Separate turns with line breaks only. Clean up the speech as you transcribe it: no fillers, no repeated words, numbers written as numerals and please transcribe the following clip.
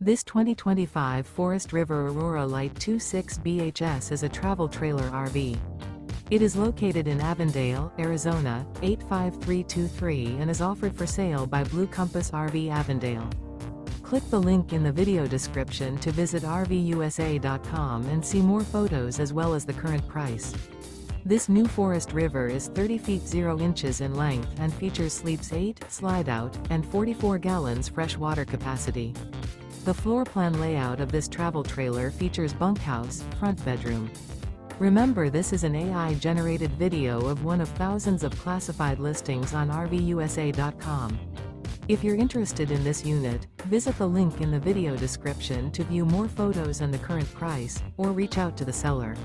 This 2025 Forest River Aurora Light 26 BHS is a travel trailer RV. It is located in Avondale, Arizona, 85323 and is offered for sale by Blue Compass RV Avondale. Click the link in the video description to visit RVUSA.com and see more photos as well as the current price. This new Forest River is 30 feet 0 inches in length and features sleeps 8, slide-out, and 44 gallons fresh water capacity. The floor plan layout of this travel trailer features bunkhouse, front bedroom. Remember, this is an AI-generated video of one of thousands of classified listings on RVUSA.com. If you're interested in this unit, visit the link in the video description to view more photos and the current price, or reach out to the seller.